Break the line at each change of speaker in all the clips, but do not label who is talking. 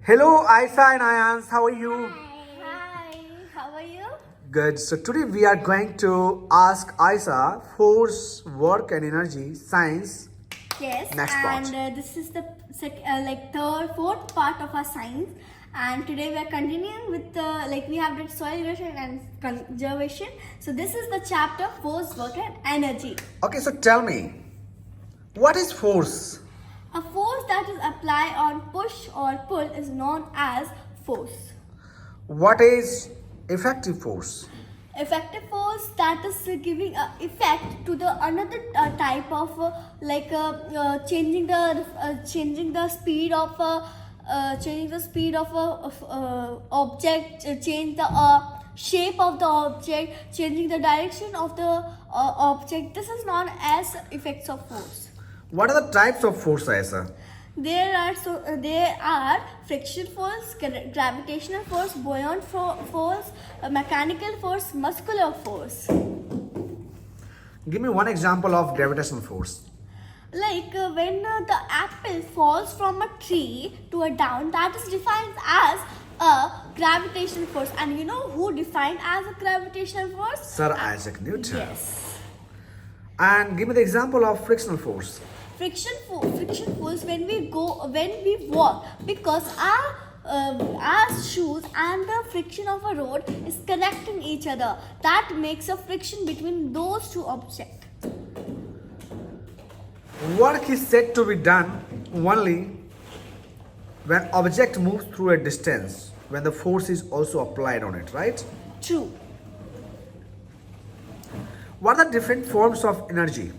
Hello, Isa and Ayans. How are you?
Hi, how are you?
Good. So today we are going to ask Isa force, work, and energy science.
Yes,
Next part.
and this is the fourth part of our science. And today we are continuing with we have did soil erosion and conservation. So this is the chapter force, work, and energy.
Okay, so tell me, what is force?
A force that is applied on push or pull is known as force.
What is effective force?
Effective force that is giving effect to the another type of changing the speed of object, change the shape of the object, changing the direction of the object. This is known as effects of force.
What are the types of force, Isa?
There are friction force, gravitational force, buoyant force, mechanical force, muscular force.
Give me one example of gravitational force.
Like when the apple falls from a tree to a down, that is defined as a gravitational force. And you know who defined as a gravitational force?
Sir Isaac Newton.
Yes.
And give me the example of frictional force.
Friction force when we walk, because our shoes and the friction of a road is connecting each other. That makes a friction between those two objects.
Work is said to be done only when object moves through a distance, when the force is also applied on it, right?
True.
What are the different forms of energy?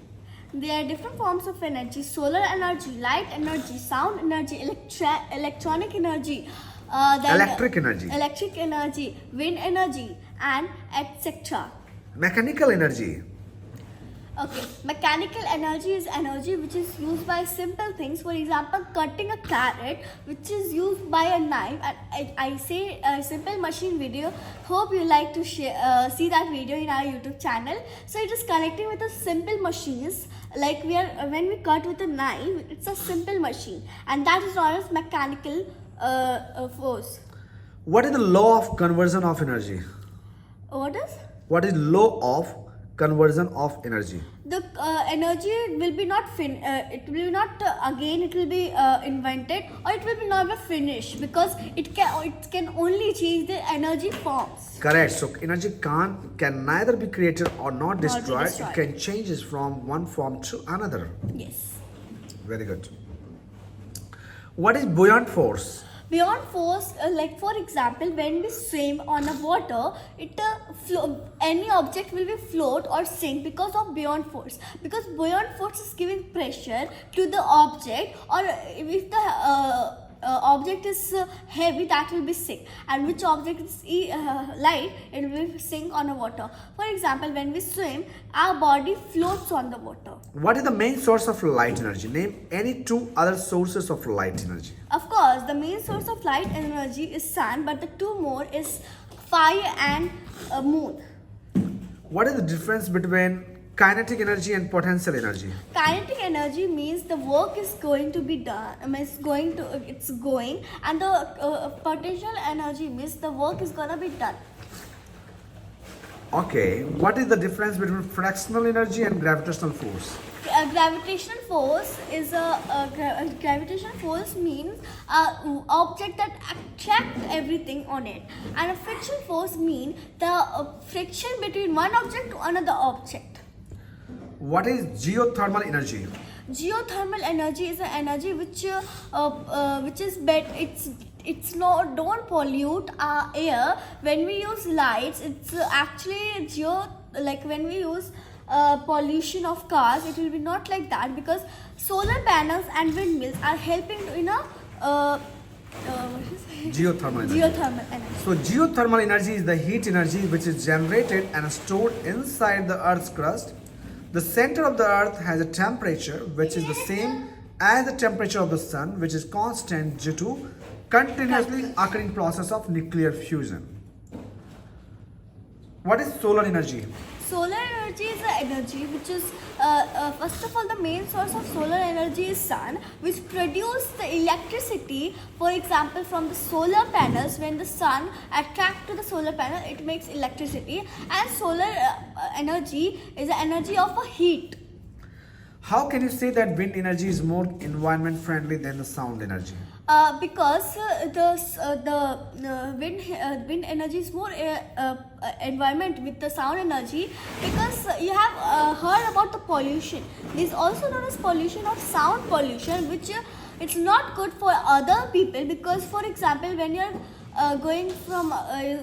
There are different forms of energy: solar energy, light energy, sound energy, electronic energy,
Electric energy,
wind energy, and etc.
mechanical energy.
Okay, mechanical energy is energy which is used by simple things. For example, cutting a carrot, which is used by a knife. And I say a simple machine video. Hope you like to see that video in our YouTube channel. So it is connecting with a simple machines. Like when we cut with a knife, it's a simple machine, and that is known as mechanical force.
What is the law of conversion of energy?
What is?
What is law of conversion of energy?
The energy will be not it will be not again it will be invented, or it will be never finished, because it can only change the energy forms.
Correct. So energy can neither be created or not destroyed.
destroyed.
It can changes from one form to another.
Yes.
Very good. What is buoyant force?
Beyond force, like for example, when we swim on a water, any object will be float or sink because of buoyant force. Because buoyant force is giving pressure to the object, or if the object is heavy, that will be sink, and which object is light, it will sink on the water. For example, when we swim, our body floats on the water.
What is the main source of light energy? Name any two other sources of light energy.
Of course, the main source of light energy is sun, but the two more is fire and moon.
What is the difference between kinetic energy and potential energy?
Kinetic energy means the work is going to be done. It's going, and the potential energy means the work is gonna be done.
Okay. What is the difference between fractional energy and gravitational force?
Gravitational force is gravitational force means object that attract everything on it, and a friction force means the friction between one object to another object.
What is geothermal energy?
Geothermal energy is an energy which is it's no don't pollute our air. When we use lights, it's actually when we use pollution of cars, it will be not like that, because solar panels and windmills are helping in a
Geothermal energy.
geothermal energy.
So geothermal energy is the heat energy which is generated and stored inside the earth's crust. The center of the earth has a temperature which is the same as the temperature of the sun, which is constant due to continuously occurring process of nuclear fusion. What is solar energy?
solar energy is the energy which is first of all the main source of solar energy is sun, which produce the electricity. For example, from the solar panels, when the sun attract to the solar panel, it makes electricity. And solar energy is the energy of a heat.
How can you say that wind energy is more environment friendly than the sound energy?
Because the wind energy is more environment with the sound energy, because you have heard about the pollution. It is also known as pollution or sound pollution, which it's not good for other people, because for example, when you're going from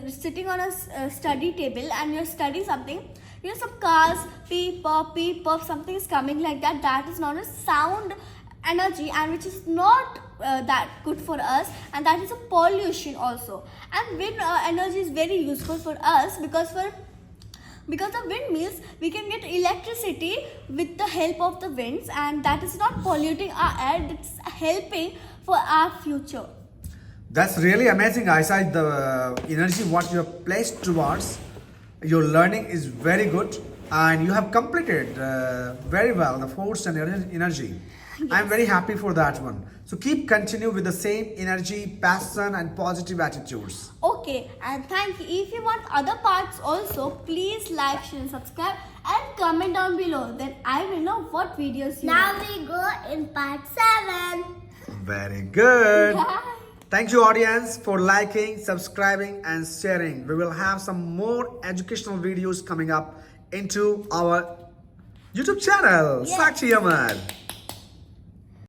sitting on a study table and you're studying something, you know, some cars beep pop, something is coming like that. That is known as sound energy, and which is not that good for us, and that is a pollution also. And wind energy is very useful for us, because of windmills we can get electricity with the help of the winds, and that is not polluting our air, it's helping for our future.
That's really amazing, Aisha. The energy what you have placed towards your learning is very good, and you have completed very well the force and energy.
Yes.
I'm very happy for that one. So keep continue with the same energy, passion, and positive attitudes.
Okay, and thank you. If you want other parts also, please like, share, and subscribe, and comment down below. Then I will know what videos you
Now
want.
we go in part 7.
Very good.
Bye.
Thank you, audience, for liking, subscribing, and sharing. We will have some more educational videos coming up into our YouTube channel,
Yes.
Sakshi Amar.